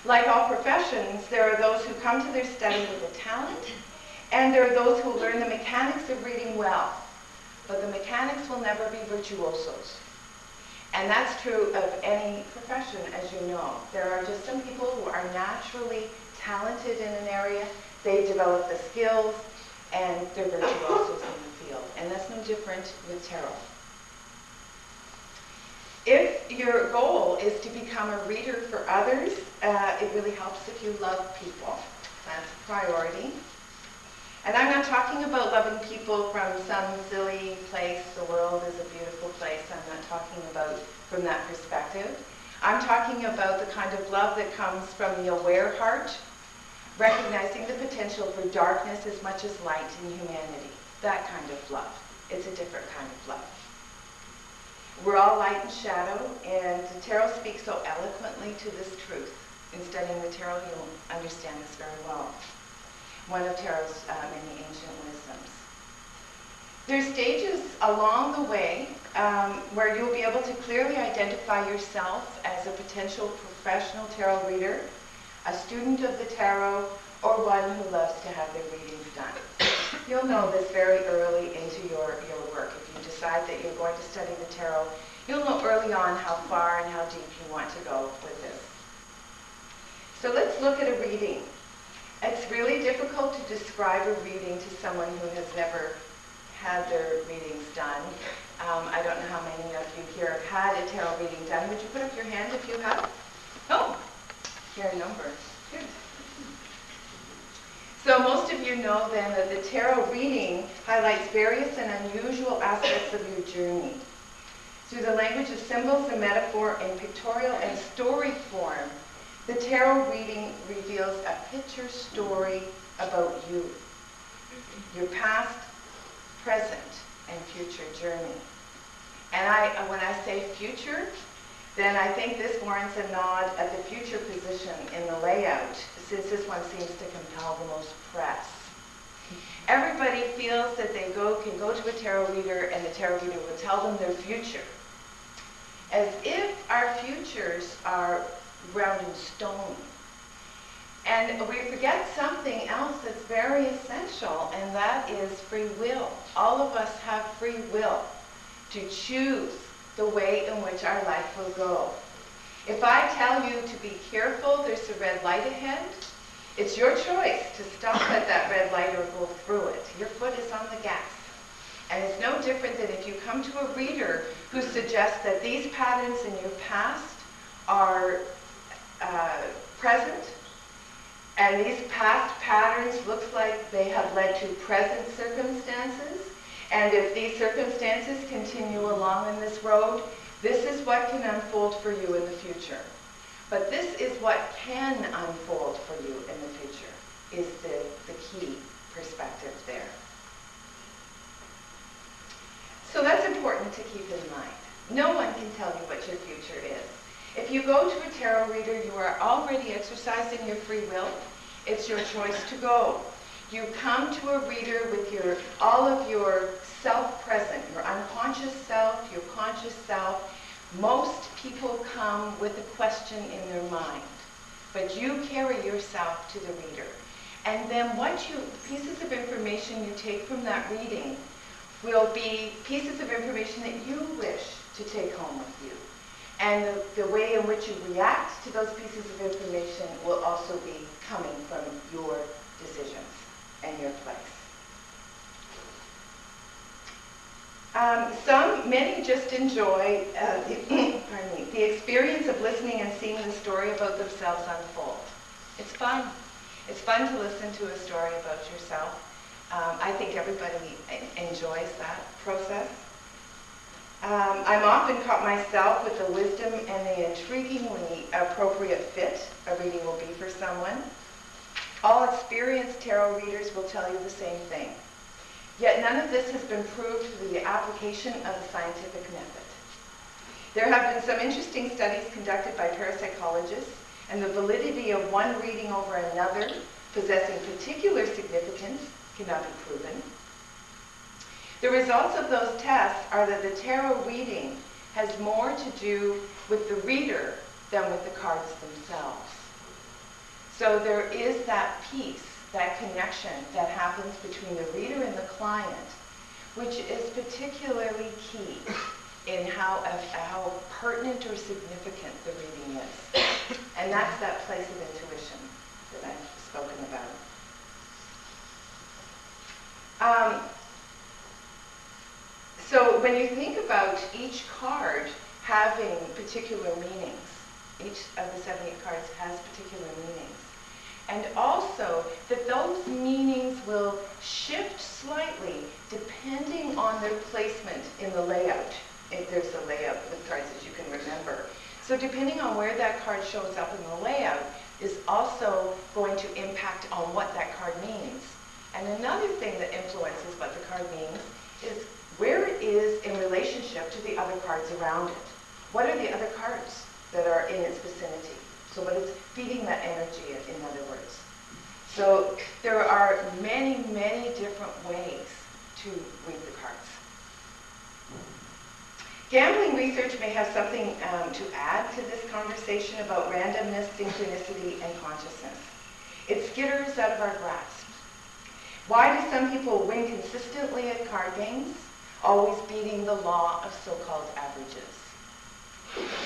Like all professions, there are those who come to their study with a talent, and there are those who learn the mechanics of reading well. But the mechanics will never be virtuosos. And that's true of any profession, as you know. There are just some people who are naturally talented in an area. They develop the skills, and they're virtuosos in the field. And that's no different with tarot. If your goal is to become a reader for others, it really helps if you love people. That's a priority. And I'm not talking about loving people from some silly place, the world is a beautiful place. I'm not talking about from that perspective. I'm talking about the kind of love that comes from the aware heart, recognizing the potential for darkness as much as light in humanity. That kind of love. It's a different kind of love. We're all light and shadow, and the tarot speaks so eloquently to this truth. In studying the tarot, you'll understand this very well. One of tarot's many ancient wisdoms. There's stages along the way where you'll be able to clearly identify yourself as a potential professional tarot reader, a student of the tarot, or one who loves to have their readings done. You'll know this very early into your work. If you decide that you're going to study the tarot, you'll know early on how far and how deep you want to go with this. So let's look at a reading. It's really difficult to describe a reading to someone who has never had their readings done. I don't know how many of you here have had a tarot reading done. Would you put up your hand if you have? Oh, fair number. Good. So most of you know then that the tarot reading highlights various and unusual aspects of your journey. Through the language of symbols and metaphor in pictorial and story form, the tarot reading reveals a picture story about you, your past, present, and future journey. And when I say future, then I think this warrants a nod at the future position in the layout, since this one seems to compel the most press. Everybody feels that they can go to a tarot reader and the tarot reader will tell them their future. As if our futures are ground in stone. And we forget something else that's very essential, and that is free will. All of us have free will to choose the way in which our life will go. If I tell you to be careful, there's a red light ahead, it's your choice to stop at that red light or go through it. Your foot is on the gas. And it's no different than if you come to a reader who suggests that these patterns in your past are present, and these past patterns looks like they have led to present circumstances, and if these circumstances continue along in this road, this is what can unfold for you in the future. But this is what can unfold for you in the future, is the key perspective there. So that's important to keep in mind. No one can tell you what your future is. If you go to a tarot reader, you are already exercising your free will. It's your choice to go. You come to a reader with all of your self present, your unconscious self, your conscious self. Most people come with a question in their mind, but you carry yourself to the reader. And then pieces of information you take from that reading will be pieces of information that you wish to take home with you. And the way in which you react to those pieces of information will also be coming from your decisions and your place. Many just enjoy the experience of listening and seeing the story about themselves unfold. It's fun. It's fun to listen to a story about yourself. I think everybody enjoys that process. I'm often caught myself with the wisdom and the intriguingly appropriate fit a reading will be for someone. All experienced tarot readers will tell you the same thing. Yet none of this has been proved through the application of the scientific method. There have been some interesting studies conducted by parapsychologists, and the validity of one reading over another possessing particular significance cannot be proven. The results of those tests are that the tarot reading has more to do with the reader than with the cards themselves. So there is that piece, that connection that happens between the reader and the client, which is particularly key in how pertinent or significant the reading is. And that's that place of intuition that I've spoken about. So when you think about each card having particular meanings, each of the 78 cards has particular meanings. And also that those meanings will shift slightly depending on their placement in the layout. If there's a layout with cards that you can remember. So depending on where that card shows up in the layout is also going to impact on what that card means. And another thing that influences what the card means is where it is in relationship to the other cards around it. What are the other cards that are in its vicinity? So what is feeding that energy, in other words. So there are many, many different ways to read the cards. Gambling research may have something to add to this conversation about randomness, synchronicity, and consciousness. It skitters out of our grasp. Why do some people win consistently at card games, always beating the law of so-called averages?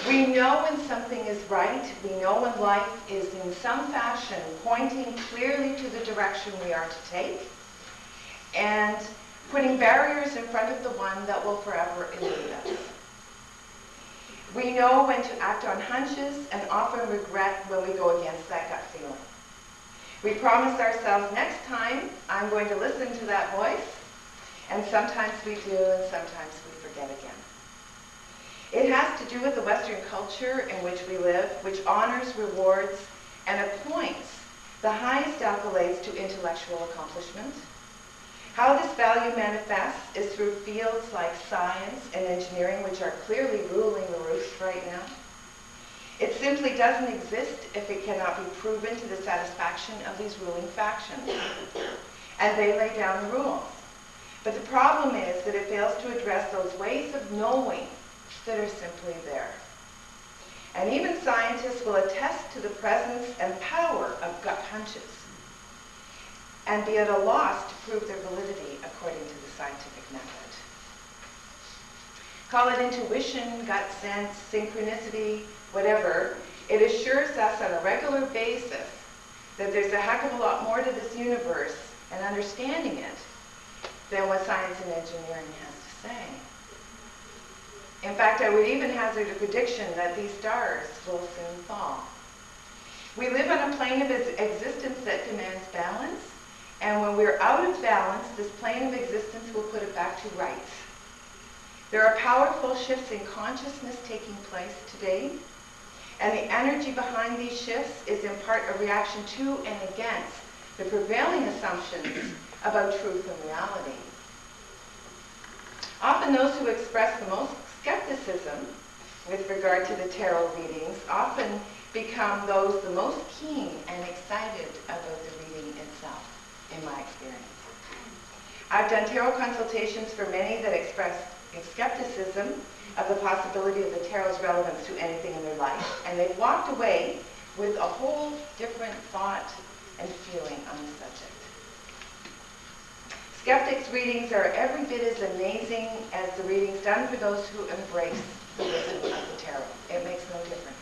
We know when something is right. We know when life is in some fashion pointing clearly to the direction we are to take and putting barriers in front of the one that will forever elude us. We know when to act on hunches and often regret when we go against that gut feeling. We promise ourselves next time I'm going to listen to that voice, and sometimes we do and sometimes we forget again. It has to do with the Western culture in which we live, which honors, rewards, and appoints the highest accolades to intellectual accomplishment. How this value manifests is through fields like science and engineering, which are clearly ruling the roost right now. It simply doesn't exist if it cannot be proven to the satisfaction of these ruling factions. And they lay down the rules. But the problem is that it fails to address those ways of knowing that are simply there. And even scientists will attest to the presence and power of gut hunches and be at a loss to prove their validity according to the scientific method. Call it intuition, gut sense, synchronicity, whatever. It assures us on a regular basis that there's a heck of a lot more to this universe and understanding it than what science and engineering has to say. In fact, I would even hazard a prediction that these stars will soon fall. We live on a plane of existence that demands balance, and when we're out of balance, this plane of existence will put it back to rights. There are powerful shifts in consciousness taking place today, and the energy behind these shifts is in part a reaction to and against the prevailing assumptions about truth and reality. Often those who express the most skepticism with regard to the tarot readings often become those the most keen and excited about the reading itself, in my experience. I've done tarot consultations for many that express skepticism of the possibility of the tarot's relevance to anything in their life, and they've walked away with a whole different thought and feeling on the subject. Skeptics' readings are every bit as amazing as the readings done for those who embrace the wisdom of the tarot. It makes no difference.